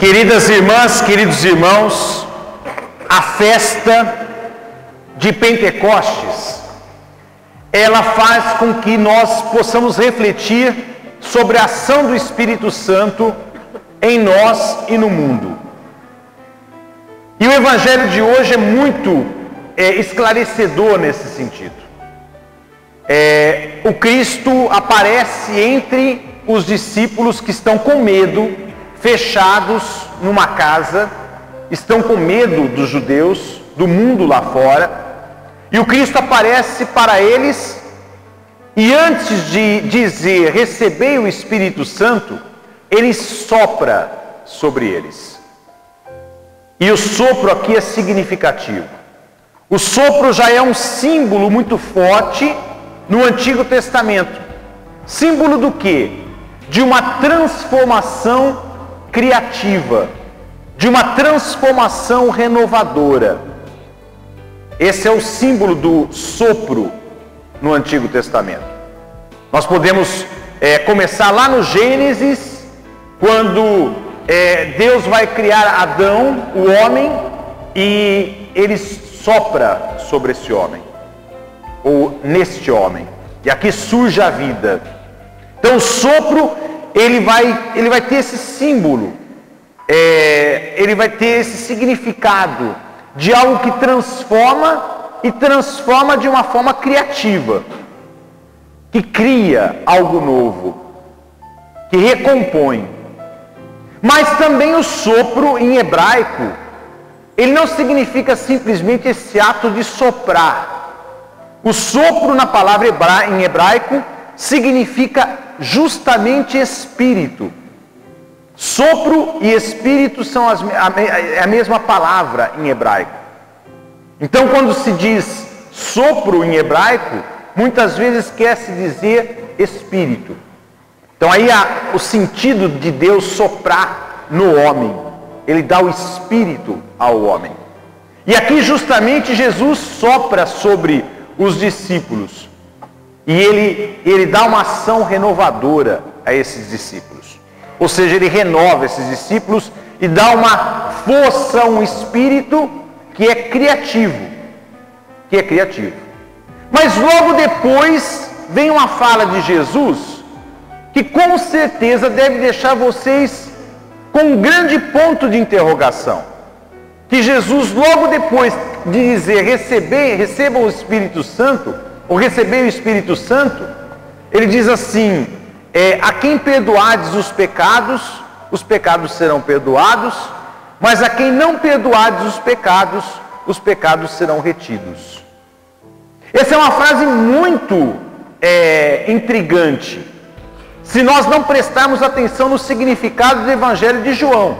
Queridas irmãs, queridos irmãos, a festa de Pentecostes, ela faz com que nós possamos refletir sobre a ação do Espírito Santo em nós e no mundo. E o Evangelho de hoje é muito esclarecedor nesse sentido. O Cristo aparece entre os discípulos que estão com medo, fechados numa casa, estão com medo dos judeus, do mundo lá fora, e o Cristo aparece para eles, e antes de dizer, recebei o Espírito Santo, ele sopra sobre eles. E o sopro aqui é significativo. O sopro já é um símbolo muito forte no Antigo Testamento. Símbolo do quê? De uma transformação criativa, de uma transformação renovadora. Esse é o símbolo do sopro no Antigo Testamento. Nós podemos começar lá no Gênesis, quando Deus vai criar Adão, o homem, e ele sopra sobre esse homem, ou neste homem, e aqui surge a vida. Então o sopro, ele vai ter esse símbolo, ele vai ter esse significado de algo que transforma, e transforma de uma forma criativa, que cria algo novo, que recompõe. Mas também o sopro em hebraico, ele não significa simplesmente esse ato de soprar. O sopro na palavra em hebraico significa justamente espírito. Sopro e espírito são a mesma palavra em hebraico. Então, quando se diz sopro em hebraico, muitas vezes quer se dizer espírito. Então aí há o sentido de Deus soprar no homem. Ele dá o espírito ao homem. E aqui justamente Jesus sopra sobre os discípulos. E ele dá uma ação renovadora a esses discípulos. Ou seja, ele renova esses discípulos e dá uma força, um espírito que é criativo. Mas logo depois vem uma fala de Jesus que com certeza deve deixar vocês com um grande ponto de interrogação. Que Jesus, logo depois de dizer recebam o Espírito Santo, ou receber o Espírito Santo, ele diz assim: a quem perdoardes os pecados serão perdoados, mas a quem não perdoardes os pecados serão retidos. Essa é uma frase muito intrigante, se nós não prestarmos atenção no significado do Evangelho de João.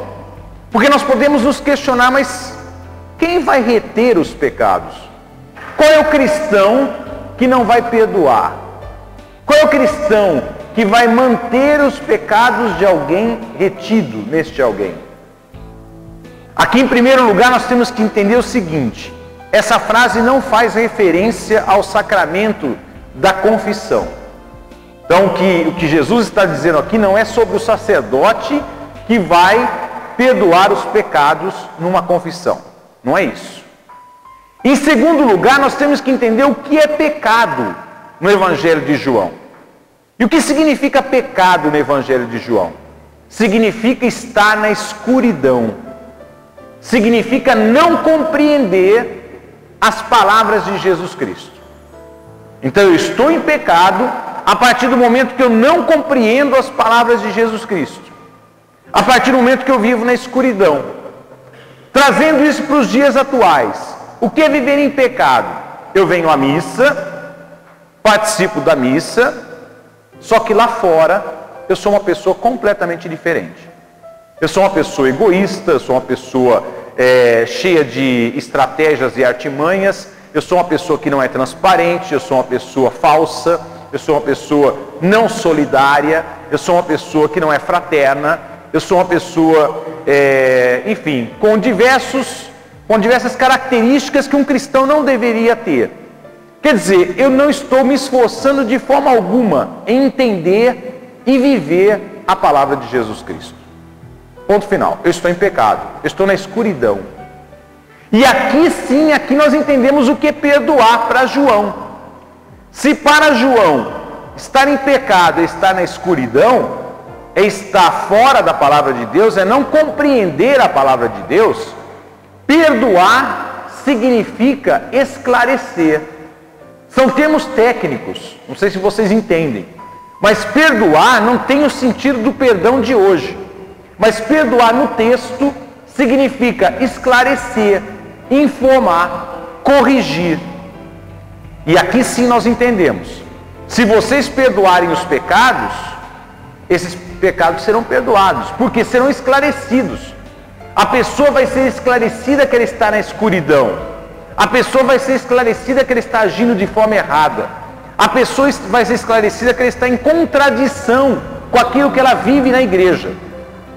Porque nós podemos nos questionar, mas quem vai reter os pecados? Qual é o cristão que não vai perdoar? Qual é o cristão que vai manter os pecados de alguém retido neste alguém? Aqui, em primeiro lugar, nós temos que entender o seguinte: essa frase não faz referência ao sacramento da confissão. Então, o que Jesus está dizendo aqui não é sobre o sacerdote que vai perdoar os pecados numa confissão. Não é isso. Em segundo lugar, nós temos que entender o que é pecado no Evangelho de João. E o que significa pecado no Evangelho de João? Significa estar na escuridão. Significa não compreender as palavras de Jesus Cristo. Então eu estou em pecado a partir do momento que eu não compreendo as palavras de Jesus Cristo. A partir do momento que eu vivo na escuridão. Trazendo isso para os dias atuais. O que é viver em pecado? Eu venho à missa, participo da missa, só que lá fora eu sou uma pessoa completamente diferente. Eu sou uma pessoa egoísta, eu sou uma pessoa cheia de estratégias e artimanhas, eu sou uma pessoa que não é transparente, eu sou uma pessoa falsa, eu sou uma pessoa não solidária, eu sou uma pessoa que não é fraterna, eu sou uma pessoa, enfim, com diversas características que um cristão não deveria ter. Quer dizer, eu não estou me esforçando de forma alguma em entender e viver a palavra de Jesus Cristo. Ponto final. Eu estou em pecado. Eu estou na escuridão. E aqui sim, aqui nós entendemos o que é perdoar para João. Se para João estar em pecado é estar na escuridão, é estar fora da palavra de Deus, é não compreender a palavra de Deus, perdoar significa esclarecer. São termos técnicos, não sei se vocês entendem, mas perdoar não tem o sentido do perdão de hoje. Mas perdoar no texto significa esclarecer, informar, corrigir. E aqui sim nós entendemos. Se vocês perdoarem os pecados, esses pecados serão perdoados, porque serão esclarecidos. A pessoa vai ser esclarecida que ela está na escuridão. A pessoa vai ser esclarecida que ela está agindo de forma errada. A pessoa vai ser esclarecida que ela está em contradição com aquilo que ela vive na igreja.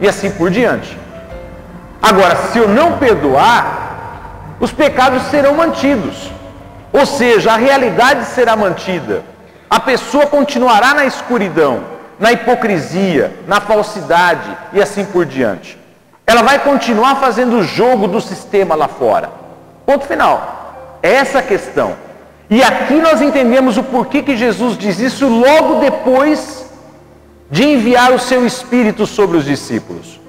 E assim por diante. Agora, se eu não perdoar, os pecados serão mantidos. Ou seja, a realidade será mantida. A pessoa continuará na escuridão, na hipocrisia, na falsidade e assim por diante. Ela vai continuar fazendo o jogo do sistema lá fora. Ponto final. É essa a questão. E aqui nós entendemos o porquê que Jesus diz isso logo depois de enviar o seu Espírito sobre os discípulos.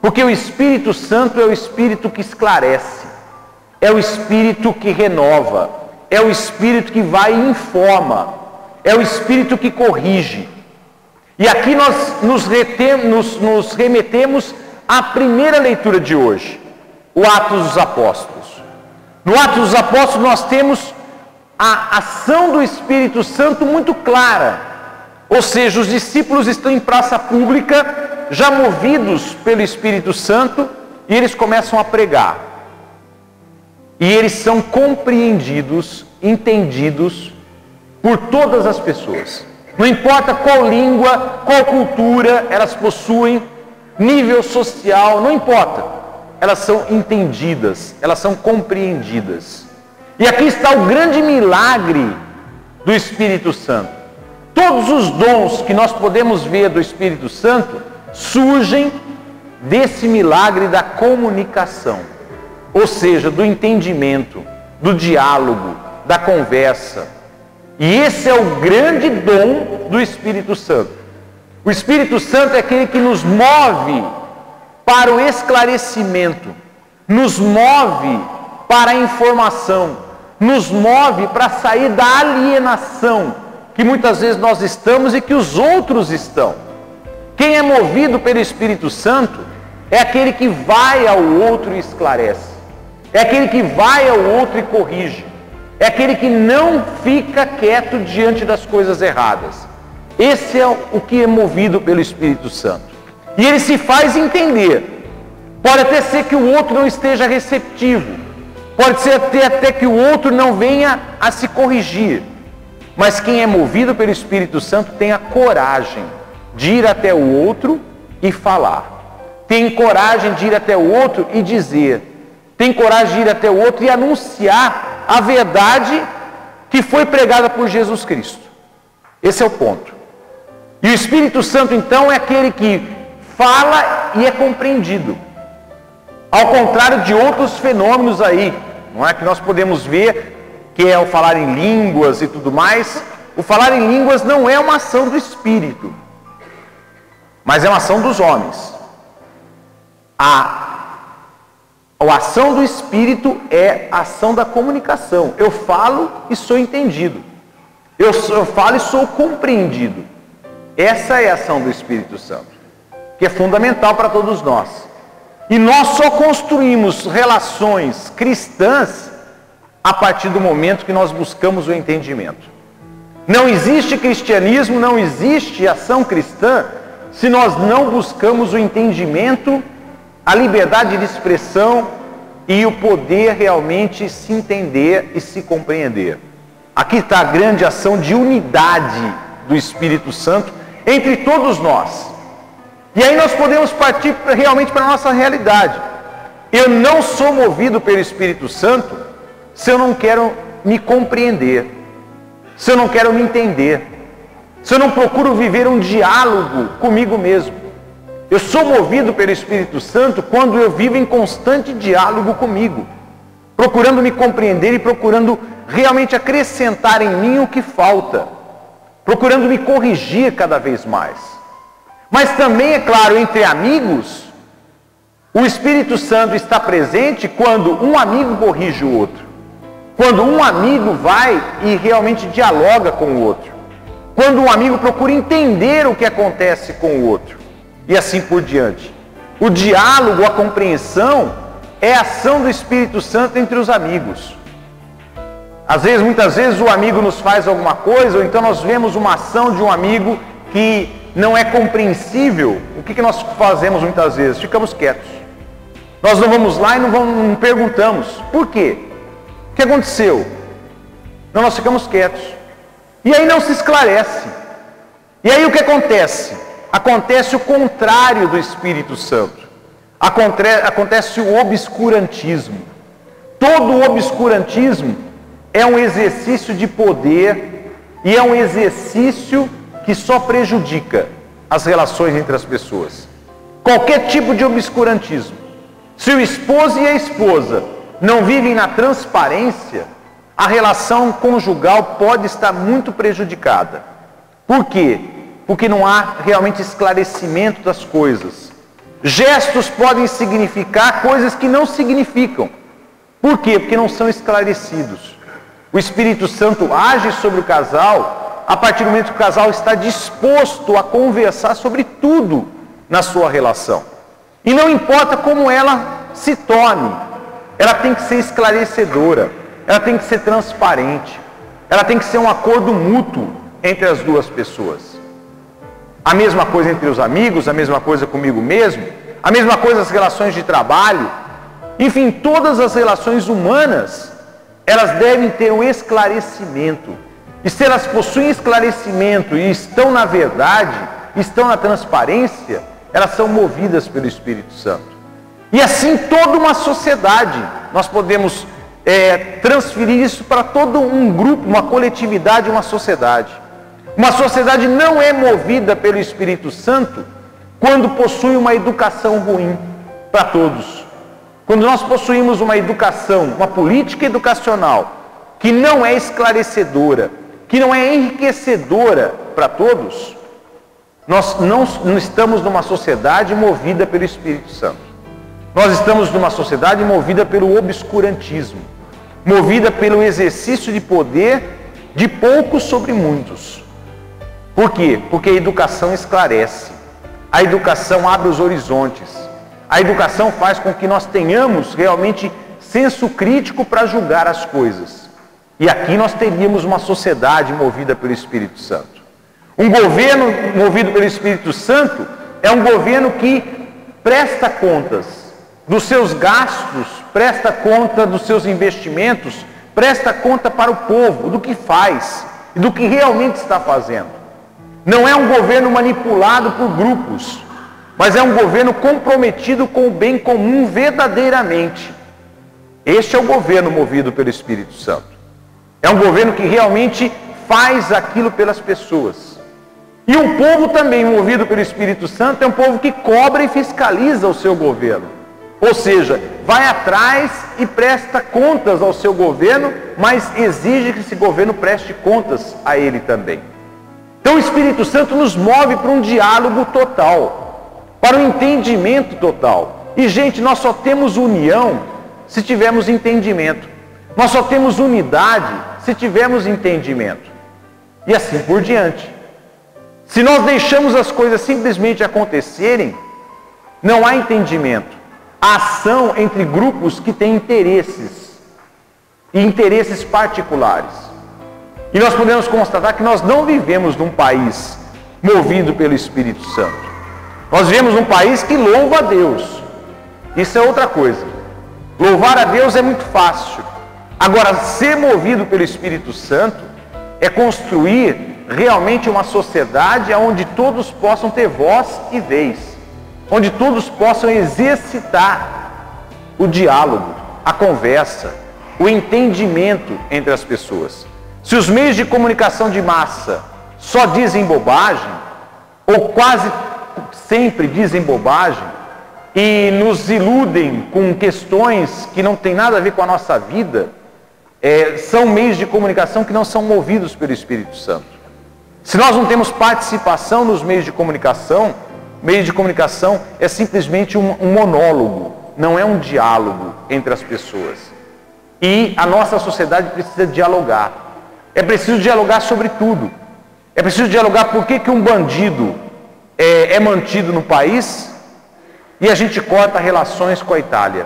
Porque o Espírito Santo é o Espírito que esclarece, é o Espírito que renova, é o Espírito que vai e informa, é o Espírito que corrige. E aqui nós nos remetemos à primeira leitura de hoje, o Atos dos Apóstolos. No Atos dos Apóstolos nós temos a ação do Espírito Santo muito clara. Ou seja, os discípulos estão em praça pública, já movidos pelo Espírito Santo, e eles começam a pregar. E eles são compreendidos, entendidos por todas as pessoas. Não importa qual língua, qual cultura elas possuem, nível social, não importa. Elas são entendidas, elas são compreendidas. E aqui está o grande milagre do Espírito Santo. Todos os dons que nós podemos ver do Espírito Santo surgem desse milagre da comunicação, ou seja, do entendimento, do diálogo, da conversa. E esse é o grande dom do Espírito Santo. O Espírito Santo é aquele que nos move para o esclarecimento, nos move para a informação, nos move para sair da alienação que muitas vezes nós estamos e que os outros estão. Quem é movido pelo Espírito Santo é aquele que vai ao outro e esclarece, é aquele que vai ao outro e corrige, é aquele que não fica quieto diante das coisas erradas. Esse é o que é movido pelo Espírito Santo. E ele se faz entender. Pode até ser que o outro não esteja receptivo, pode ser até que o outro não venha a se corrigir. Mas quem é movido pelo Espírito Santo tem a coragem de ir até o outro e falar. Tem coragem de ir até o outro e dizer. Tem coragem de ir até o outro e anunciar a verdade que foi pregada por Jesus Cristo. Esse é o ponto. E o Espírito Santo, então, é aquele que fala e é compreendido. Ao contrário de outros fenômenos aí, não é, que nós podemos ver, que é o falar em línguas e tudo mais. O falar em línguas não é uma ação do Espírito, mas é uma ação dos homens. A ação do Espírito é a ação da comunicação. Eu falo e sou entendido. Eu falo e sou compreendido. Essa é a ação do Espírito Santo, que é fundamental para todos nós. E nós só construímos relações cristãs a partir do momento que nós buscamos o entendimento. Não existe cristianismo, não existe ação cristã, se nós não buscamos o entendimento, a liberdade de expressão e o poder realmente se entender e se compreender. Aqui está a grande ação de unidade do Espírito Santo entre todos nós. E aí nós podemos partir realmente para a nossa realidade. Eu não sou movido pelo Espírito Santo se eu não quero me compreender, se eu não quero me entender, se eu não procuro viver um diálogo comigo mesmo. Eu sou movido pelo Espírito Santo quando eu vivo em constante diálogo comigo, procurando me compreender e procurando realmente acrescentar em mim o que falta, procurando me corrigir cada vez mais. Mas também, é claro, entre amigos, o Espírito Santo está presente quando um amigo corrige o outro, quando um amigo vai e realmente dialoga com o outro, quando um amigo procura entender o que acontece com o outro, e assim por diante. O diálogo, a compreensão, é a ação do Espírito Santo entre os amigos. Às vezes, muitas vezes, o amigo nos faz alguma coisa, ou então nós vemos uma ação de um amigo que não é compreensível. O que nós fazemos muitas vezes? Ficamos quietos. Nós não vamos lá e não perguntamos. Por quê? O que aconteceu? Não, nós ficamos quietos. E aí não se esclarece. E aí o que acontece? Acontece o contrário do Espírito Santo. Acontece o obscurantismo. Todo o obscurantismo é um exercício de poder e é um exercício que só prejudica as relações entre as pessoas. Qualquer tipo de obscurantismo. Se o esposo e a esposa não vivem na transparência, a relação conjugal pode estar muito prejudicada. Por quê? Porque não há realmente esclarecimento das coisas. Gestos podem significar coisas que não significam. Por quê? Porque não são esclarecidos. O Espírito Santo age sobre o casal a partir do momento que o casal está disposto a conversar sobre tudo na sua relação. E não importa como ela se torne, ela tem que ser esclarecedora, ela tem que ser transparente, ela tem que ser um acordo mútuo entre as duas pessoas. A mesma coisa entre os amigos, a mesma coisa comigo mesmo, a mesma coisa as relações de trabalho, enfim, todas as relações humanas, elas devem ter um esclarecimento. E se elas possuem esclarecimento e estão na verdade, estão na transparência, elas são movidas pelo Espírito Santo. E assim toda uma sociedade, nós podemos transferir isso para todo um grupo, uma coletividade, uma sociedade. Uma sociedade não é movida pelo Espírito Santo quando possui uma educação ruim para todos. Quando nós possuímos uma educação, uma política educacional que não é esclarecedora, que não é enriquecedora para todos, nós não estamos numa sociedade movida pelo Espírito Santo. Nós estamos numa sociedade movida pelo obscurantismo, movida pelo exercício de poder de poucos sobre muitos. Por quê? Porque a educação esclarece, a educação abre os horizontes, a educação faz com que nós tenhamos realmente senso crítico para julgar as coisas. E aqui nós teríamos uma sociedade movida pelo Espírito Santo. Um governo movido pelo Espírito Santo é um governo que presta contas dos seus gastos, presta conta dos seus investimentos, presta conta para o povo, do que faz e do que realmente está fazendo. Não é um governo manipulado por grupos, mas é um governo comprometido com o bem comum verdadeiramente. Este é o governo movido pelo Espírito Santo. É um governo que realmente faz aquilo pelas pessoas. E um povo também movido pelo Espírito Santo é um povo que cobra e fiscaliza o seu governo. Ou seja, vai atrás e presta contas ao seu governo, mas exige que esse governo preste contas a ele também. Então o Espírito Santo nos move para um diálogo total, para um entendimento total. E gente, nós só temos união se tivermos entendimento. Nós só temos unidade se tivermos entendimento. E assim por diante. Se nós deixamos as coisas simplesmente acontecerem, não há entendimento. Há ação entre grupos que têm interesses, e interesses particulares. E nós podemos constatar que nós não vivemos num país movido pelo Espírito Santo. Nós vivemos num país que louva a Deus. Isso é outra coisa. Louvar a Deus é muito fácil. Agora, ser movido pelo Espírito Santo é construir realmente uma sociedade onde todos possam ter voz e vez, onde todos possam exercitar o diálogo, a conversa, o entendimento entre as pessoas. Se os meios de comunicação de massa só dizem bobagem, ou quase sempre dizem bobagem e nos iludem com questões que não tem nada a ver com a nossa vida, são meios de comunicação que não são movidos pelo Espírito Santo. Se nós não temos participação nos meios de comunicação é simplesmente um monólogo, não é um diálogo entre as pessoas. E a nossa sociedade precisa dialogar. É preciso dialogar sobre tudo. É preciso dialogar por que um bandido é mantido no país e a gente corta relações com a Itália.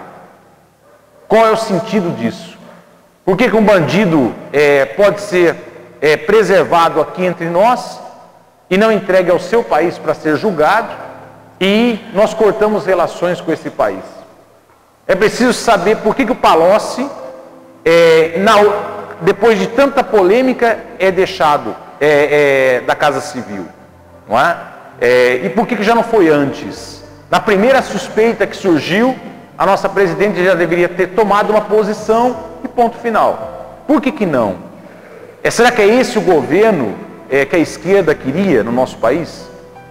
Qual é o sentido disso? Por que um bandido pode ser preservado aqui entre nós e não entregue ao seu país para ser julgado e nós cortamos relações com esse país? É preciso saber por que o Palocci, depois de tanta polêmica, é deixado da Casa Civil, não é? E por que já não foi antes? Na primeira suspeita que surgiu, a nossa presidente já deveria ter tomado uma posição e ponto final. Por que não? Será que é esse o governo que a esquerda queria no nosso país?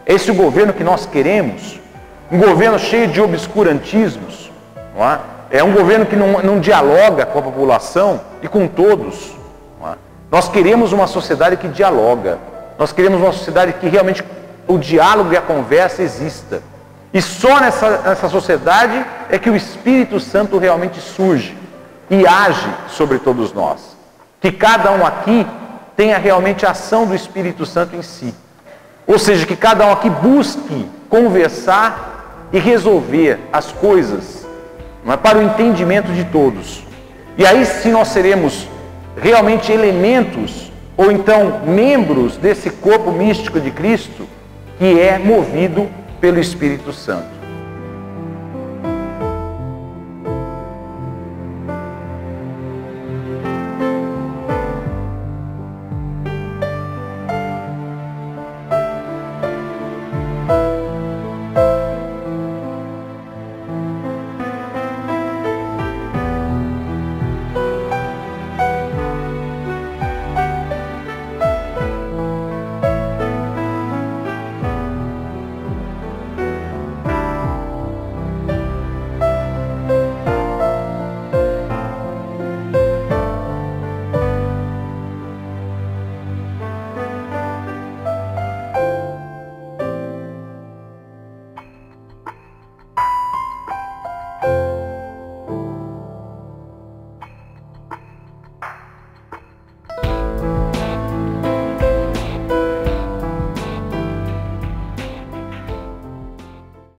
É esse o governo que nós queremos? Um governo cheio de obscurantismos, não é? É um governo que não dialoga com a população e com todos. Não é? Nós queremos uma sociedade que dialoga. Nós queremos uma sociedade que realmente o diálogo e a conversa exista. E só nessa sociedade é que o Espírito Santo realmente surge e age sobre todos nós. Que cada um aqui tenha realmente a ação do Espírito Santo em si. Ou seja, que cada um aqui busque conversar e resolver as coisas, não é, para o entendimento de todos. E aí sim nós seremos realmente elementos, ou então membros desse corpo místico de Cristo, que é movido pelo Espírito Santo.